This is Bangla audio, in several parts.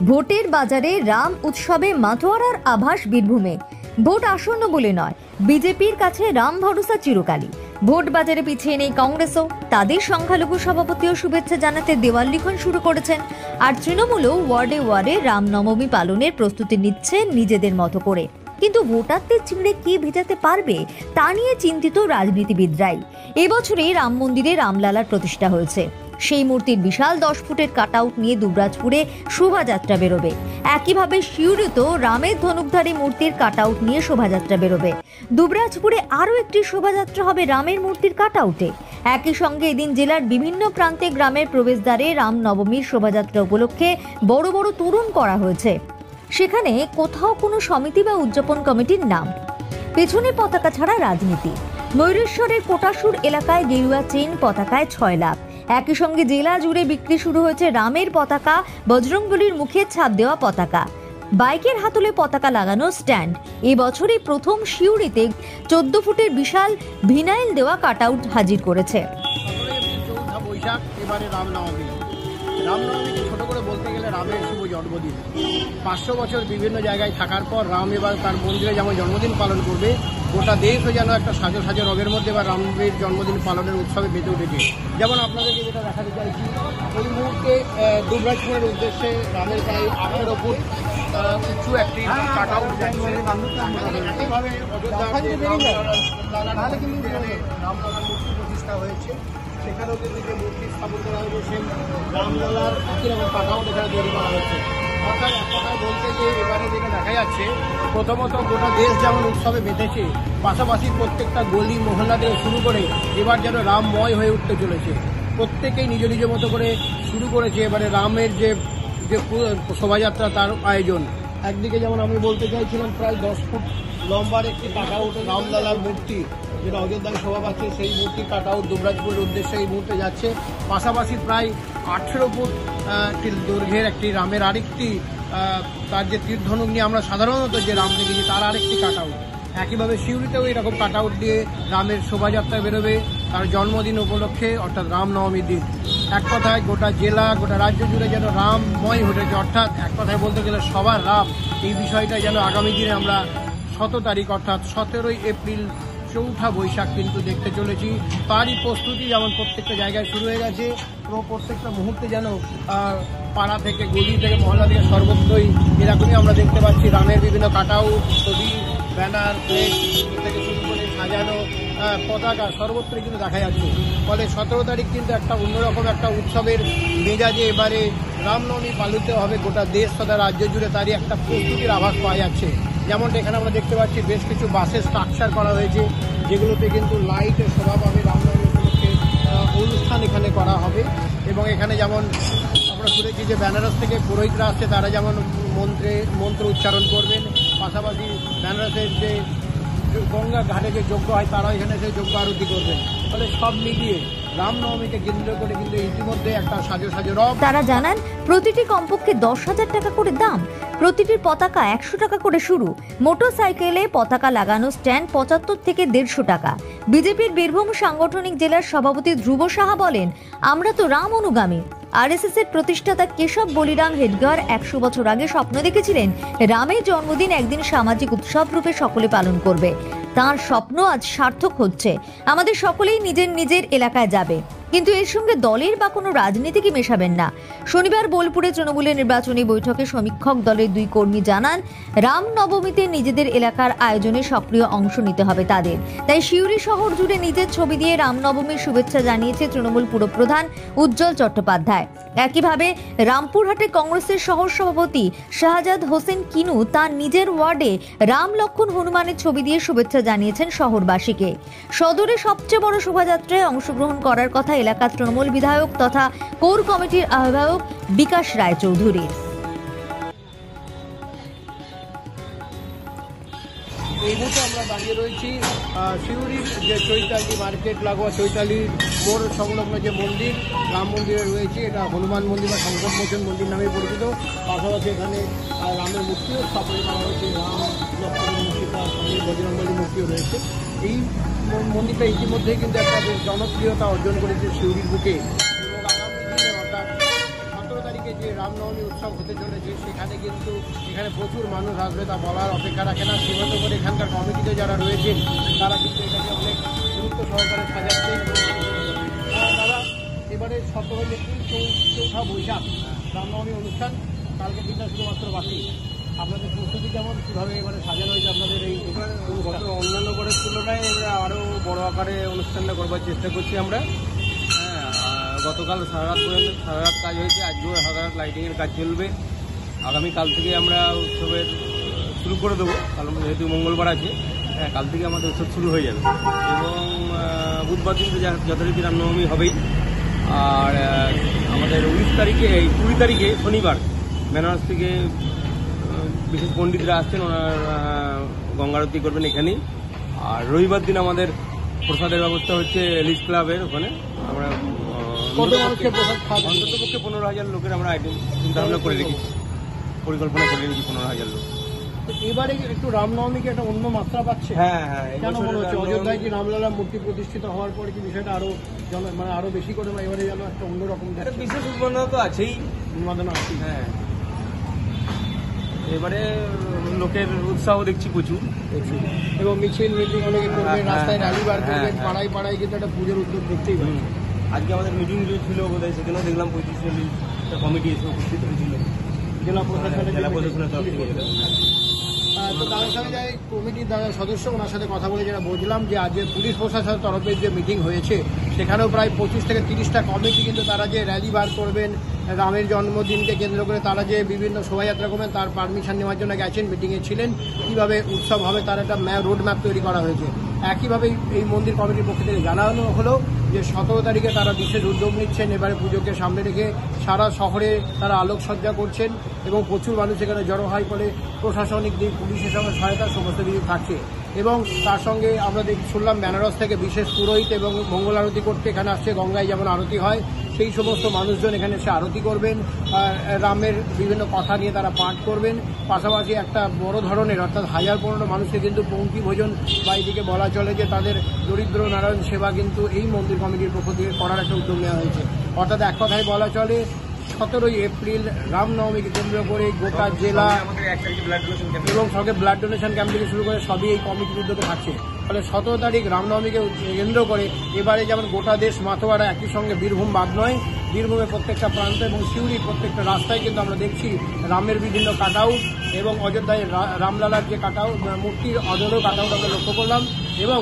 ভোটের বাজারে রাম উৎসবে মাতোয়ারার আভাস বীরভূমে। ভোট আসন্ন বলে নয়, বিজেপির কাছে রাম ভরসা চিরকালই। ভোট বাজারে পিছিয়ে নেই কংগ্রেসও। তাদের সংখ্যালঘু সভাপতিও শুভেচ্ছা জানাতে দেওয়াল লিখন শুরু করেছেন। আর তৃণমূলও ওয়ার্ডে ওয়ার্ডে রামনবমী পালনের প্রস্তুতি নিচ্ছে নিজেদের মতো করে। কিন্তু ভোটারদের চিংড়ে কে ভেজাতে পারবে তা নিয়ে চিন্তিত রাজনীতিবিদরাই। এবছরে রাম মন্দিরে রামলালার প্রতিষ্ঠা হয়েছে। সেই মূর্তির বিশাল 10 ফুটের কাটআউট নিয়ে দুবরাজপুরে শোভাযাত্রা বেরোবে। একইভাবে সিউড়িতেও রামের ধনুকধারী মূর্তির কাটআউট নিয়ে শোভাযাত্রা বেরোবে। দুবরাজপুরে আরও একটি শোভাযাত্রা হবে রামের মূর্তির কাটআউটে। একই সঙ্গে এদিন জেলার বিভিন্ন প্রান্তে গ্রামের প্রবেশদ্বারে রাম নবমীর শোভাযাত্রা উপলক্ষে বড় বড় তোরণ করা হয়েছে। সেখানে কোথাও কোনো সমিতি বা উদযাপন কমিটির নাম, পেছনে পতাকা ছাড়া রাজনীতি। ময়ূরেশ্বরের কোটাসুর এলাকায় গেরুয়া চেন পতাকায় 6 লাখ। একই সঙ্গে জেলা জুড়ে বিক্রি শুরু হয়েছে রামের পতাকা, বজরংবলীর মুখে ছাপ দেওয়া পতাকা, বাইকের হাতলে পতাকা লাগানো স্ট্যান্ড। এবছরই প্রথম সিউড়িতে 14 ফুটের বিশাল ভিনাইল দেওয়া কাটআউট হাজির করেছে। এবারে রামনবমীকে ছোট করে বলতে গেলে রামের শুভ জন্মদিন। 500 বছর বিভিন্ন জায়গায় থাকার পর রাম এবার তার মন্দিরে যেমন জন্মদিন পালন করবে, গোটা দেশও যেন একটা সাজো সাজো রঙের মধ্যে এবার রামের জন্মদিন পালনের উৎসবে বেঁধে উঠেছে। যেমন আপনাদেরকে যেটা দেখাতে চাইছি, এই মুহূর্তে দুবরাজপুরের উদ্দেশ্যে রামের প্রায় 18 ফুট উঁচু একটি কাটআউট যাচ্ছে। একইভাবে রামলালার মূর্তি প্রতিষ্ঠা হয়েছে, সেখানেও কিন্তু যে মূর্তি স্থাপন করা হয়েছে সেই রামলালার একই রকম কাটআউট এখানে তৈরি করা হয়েছে। অর্থাৎ এক কথায় বলতে যে এবারে যেটা দেখা যাচ্ছে, প্রথমত গোটা দেশ যেমন উৎসবে বেঁধেছে, পাশাপাশি প্রত্যেকটা গলি মহল্লা থেকে শুরু করে এবার যেন রামময় হয়ে উঠতে চলেছে। প্রত্যেকেই নিজ নিজ মতো করে শুরু করেছে এবারে রামের যে শোভাযাত্রা, তার আয়োজন। একদিকে যেমন আমি বলতে চাইছিলাম, প্রায় 10 ফুট লম্বার একটি কাটআউট রামলালার মূর্তি, যেটা অযোধ্যায় শোভা পাচ্ছে, সেই মূর্তি কাটআউট দুবরাজপুরের উদ্দেশ্যে এই মুহূর্তে যাচ্ছে। পাশাপাশি প্রায় 18 ফুট দৈর্ঘ্যের একটি রামের আরেকটি, তার যে তীরধনুক নিয়ে আমরা সাধারণত যে রাম দেখেছি তার আরেকটি কাটআউট। একইভাবে সিউড়িতেও এরকম কাটআউট দিয়ে রামের শোভাযাত্রা বেরোবে তার জন্মদিন উপলক্ষে, অর্থাৎ রামনবমীর দিন। এক কথায় গোটা জেলা, গোটা রাজ্য জুড়ে যেন রামময় হয়েছে, অর্থাৎ এক কথায় বলতে গেলে সবার রাম। এই বিষয়টা যেন আগামী দিনে আমরা 7 তারিখ অর্থাৎ 17 এপ্রিল চৌঠা বৈশাখ কিন্তু দেখতে চলেছি। তারই প্রস্তুতি যেমন প্রত্যেকটা জায়গায় শুরু হয়ে গেছে। প্রত্যেকটা মুহূর্তে যেন পাড়া থেকে, গলি থেকে, মহল্লা থেকে সর্বত্রই এরকমই আমরা দেখতে পাচ্ছি রামের বিভিন্ন কাটআউট, ছবি, ব্যানার, প্লেট থেকে শুরু করে সাজানো পতাকা সর্বত্রই কিন্তু দেখা যাচ্ছে। ফলে 17 তারিখ কিন্তু একটা অন্যরকম একটা উৎসবের মেজাজে এবারে রামনবমী পালিত হবে গোটা দেশ তথা রাজ্য জুড়ে। তারই একটা প্রস্তুতির আভাস পাওয়া যাচ্ছে। যেমনটা এখানে আমরা দেখতে পাচ্ছি বেশ কিছু বাসের স্ট্রাকচার করা হয়েছে, যেগুলোতে কিন্তু লাইটের শোভা পাবে। রামনবমী উপলক্ষে অনুষ্ঠান এখানে করা হবে। এবং এখানে যেমন আমরা শুনেছি যে বেনারস থেকে পুরোহিতরা আসছে, তারা যেমন মন্ত্র উচ্চারণ করবেন, পাশাপাশি বেনারসের যে গঙ্গা ঘাটে যে যজ্ঞ হয় তারাও এখানে সেই যজ্ঞ আরতি করবেন। ফলে সব মিলিয়ে রামনবমীকে কেন্দ্র করে কিন্তু ইতিমধ্যে একটা সাজো সাজো রব। তারা জানান প্রতিটি কমপক্ষে 10,000 টাকা করে দাম, প্রতিটির পতাকা 100 টাকা করে শুরু। মোটরসাইকেলে পতাকা লাগানো স্ট্যান্ড 75 থেকে 150 টাকা। বিজেপির বীরভূম সাংগঠনিক জেলার সভাপতি ধ্রুব সাহা বলেন, আমরা তো রাম অনুগামী। আরএসএস এর প্রতিষ্ঠাতা কেশব বলিরাম হেডগার 100 বছর আগে স্বপ্ন দেখেছিলেন রামের জন্মদিন একদিন সামাজিক উৎসব রূপে সকলে পালন করবে। তার স্বপ্ন আজ সার্থক হচ্ছে। আমাদের সকলেই নিজের নিজের এলাকায় যাবে, কিন্তু এর সঙ্গে দলের বা কোনো রাজনীতিকে মেশাবেন না। শনিবার বোলপুরে তৃণমূলের নির্বাচনী বৈঠকে সমীক্ষক দলের 2 কর্মী জানান, রামনবমীতে নিজেদের এলাকার আয়োজনে সক্রিয় অংশ নিতে হবে তাদের। তাই সিউড়ি শহর জুড়ে নিজের ছবি দিয়ে রামনবমীর শুভেচ্ছা জানিয়েছে তৃণমূল পুরপ্রধান উজ্জ্বল চট্টোপাধ্যায়। একইভাবে রামপুরহাটে কংগ্রেসের শহর সভাপতি শাহজাদ হোসেন কিনু তার নিজের ওয়ার্ডে রাম, লক্ষ্মণ, হনুমানের ছবি দিয়ে শুভেচ্ছা জানিয়েছেন শহরবাসীকে। সদরে সবচেয়ে বড় শোভাযাত্রায় অংশগ্রহণ করার কথা এলাকার তৃণমূল বিধায়ক তথা কোর কমিটির আহ্বায়ক বিকাশ রায়চৌধুরীর। এই মুহূর্তে আমরা দাঁড়িয়ে রয়েছি সিউড়ির যে চৈতালি মার্কেট লাগোয়া চৈতালি মোড় সংলগ্ন যে মন্দির, রাম মন্দিরে রয়েছে। এটা হনুমান মন্দির বা সংকট মোচন মন্দির নামে পরিচিত। পাশাপাশি এখানে রামের মূর্তিও স্থাপন করা হয়েছে, রাম, লক্ষ্মণের মূর্তি, তার সঙ্গে বজরংবলীর মূর্তিও রয়েছে। এই মন্দিরটা ইতিমধ্যেই কিন্তু একটা বেশ জনপ্রিয়তা অর্জন করেছে সিউড়ির বুকে। এবং আগামী দিনে অর্থাৎ 17 তারিখে যে রামনবমী উৎসব হতে চলেছে সেখানে কিন্তু এখানে প্রচুর মানুষ আসবে তা বলার অপেক্ষা রাখে না। সীমিত করে এখানকার কমিটিতে যারা রয়েছেন তারা কিন্তু এটাকে অনেক গুরুত্ব সহকারে সাজাচ্ছেন। দাদা, এবারে 17 এপ্রিল চৌঠা বৈশাখ রামনবমী অনুষ্ঠান, কালকে দিনটা শুধুমাত্র বাকি। আপনাদের প্রস্তুতি কেমন, কীভাবে এবারে সাজানো হয়েছে আপনাদের এই অন্যান্য বারের তুলনায় এবারে আরও বড় আকারে অনুষ্ঠানটা করবার চেষ্টা করছি আমরা। গতকাল সারা রাত কাজ হয়েছে, আজকেও সারা রাত লাইটিংয়ের কাজ চলবে। আগামীকাল থেকে আমরা উৎসবের শুরু করে দেবো, কারণ যেহেতু মঙ্গলবার আছে, কাল থেকে আমাদের উৎসব শুরু হয়ে যাবে। এবং বুধবার দিন তো যথারীতি রামনবমী হবেই। আর আমাদের 20 তারিখে শনিবার বেনারস থেকে বিশেষ পণ্ডিতরা আসছেন, ওনার গঙ্গারতি করবেন এখানেই। আর রবিবার দিন আমাদের প্রসাদের ব্যবস্থা হচ্ছে এলিস ক্লাবের ওখানে। আমরা অন্ততপক্ষে 15,000 লোকের আমরা আইটেম চিন্তাভাবনা করে রেখেছি, পরিকল্পনা করে রেখেছি 15,000 লোক। এবারে একটু রামনবমীকে একটা অন্য মাত্রা পাচ্ছে। হ্যাঁ, কেন মনে হচ্ছে অযোধ্যায় যে রামলালা মূর্তি প্রতিষ্ঠিত হওয়ার পরে কি বিষয়টা আরো বেশি করে এবারে যেন একটা অন্যরকম বিশেষ উন্মাদনা তো আছেই। উন্মাদনা আছে, হ্যাঁ। এবারে লোকের উৎসাহ দেখছি প্রচুর, এবং মিছিল মিটিং অনেকে করবে, রাস্তায় র্যালি বার করবেন, পাড়ায় পাড়ায় কিন্তু একটা পুজোর উদ্যোগ দেখতেই পাচ্ছি। আজকে আমাদের মিটিং ছিল বোধহয়, সেখানেও দেখলাম 35-40টা কমিটি এসে উপস্থিত হয়েছিল জেলা প্রশাসনের তরফ থেকে। তো তাদের সাথে যে কমিটির সদস্য, ওনার সাথে কথা বলে যেটা বুঝলাম যে আজ পুলিশ প্রশাসনের তরফের যে মিটিং হয়েছে সেখানেও প্রায় 25 থেকে 30টা কমিটি কিন্তু তারা যে র্যালি বার করবেন, রামের জন্মদিনকে কেন্দ্র করে তারা যে বিভিন্ন শোভাযাত্রা করবেন তার পারমিশন নেওয়ার জন্য গেছেন, মিটিংয়ে ছিলেন। কীভাবে উৎসব হবে তার একটা রোড ম্যাপ তৈরি করা হয়েছে। একইভাবে এই মন্দির কমিটির পক্ষ থেকে জানানো হলো যে 17 তারিখে তারা বিশেষ উদ্যোগ নিচ্ছেন। এবারে পুজোকে সামনে রেখে সারা শহরে তারা আলোকসজ্জা করছেন এবং প্রচুর মানুষ এখানে জড়ো হয়, ফলে প্রশাসনিক দিক, পুলিশের সঙ্গে সহায়তা সমস্ত কিছু থাকছে। এবং তার সঙ্গে আমরা শুনলাম বেনারস থেকে বিশেষ পুরোহিত এবং মঙ্গল আরতি করতে এখানে আসছে। গঙ্গায় যেমন আরতি হয় সেই সমস্ত মানুষজন এখানে এসে আরতি করবেন, রামের বিভিন্ন কথা নিয়ে তারা পাঠ করবেন। পাশাপাশি একটা বড় ধরনের অর্থাৎ 1000-1500 মানুষকে কিন্তু পঙ্ক্তি ভোজন বা এইদিকে বলা চলে যে তাদের দরিদ্র নারায়ণ সেবা কিন্তু এই মন্দির কমিটির পক্ষ থেকে করার একটা উদ্যোগ নেওয়া হয়েছে। অর্থাৎ এক কথায় বলা চলে 17 এপ্রিল রামনবমীকে কেন্দ্র করে গোটা জেলা এবং সঙ্গে ব্লাড ডোনেশন ক্যাম্প থেকে শুরু করে সবই এই কমিটির উদ্যোগে থাকছে। ফলে 17 তারিখ রামনবমীকে কেন্দ্র করে এবারে যেমন গোটা দেশ মাতোয়ারা, একই সঙ্গে বীরভূম বাদ নয়, বীরভূমের প্রত্যেকটা প্রান্ত এবং সিউড়ির প্রত্যেকটা রাস্তায় কিন্তু আমরা দেখছি রামের বিভিন্ন কাটআউট এবং অযোধ্যায় রামলালার যে কাটআউট, মূর্তির অজরও কাটআউট আমরা লক্ষ্য করলাম। এবং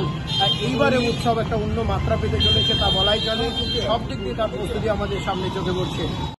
এইবারে উৎসব একটা অন্য মাত্রা পেতে চলেছে তা বলাই চলে। সব দিক দিয়ে তার প্রস্তুতি আমাদের সামনে চোখে পড়ছে।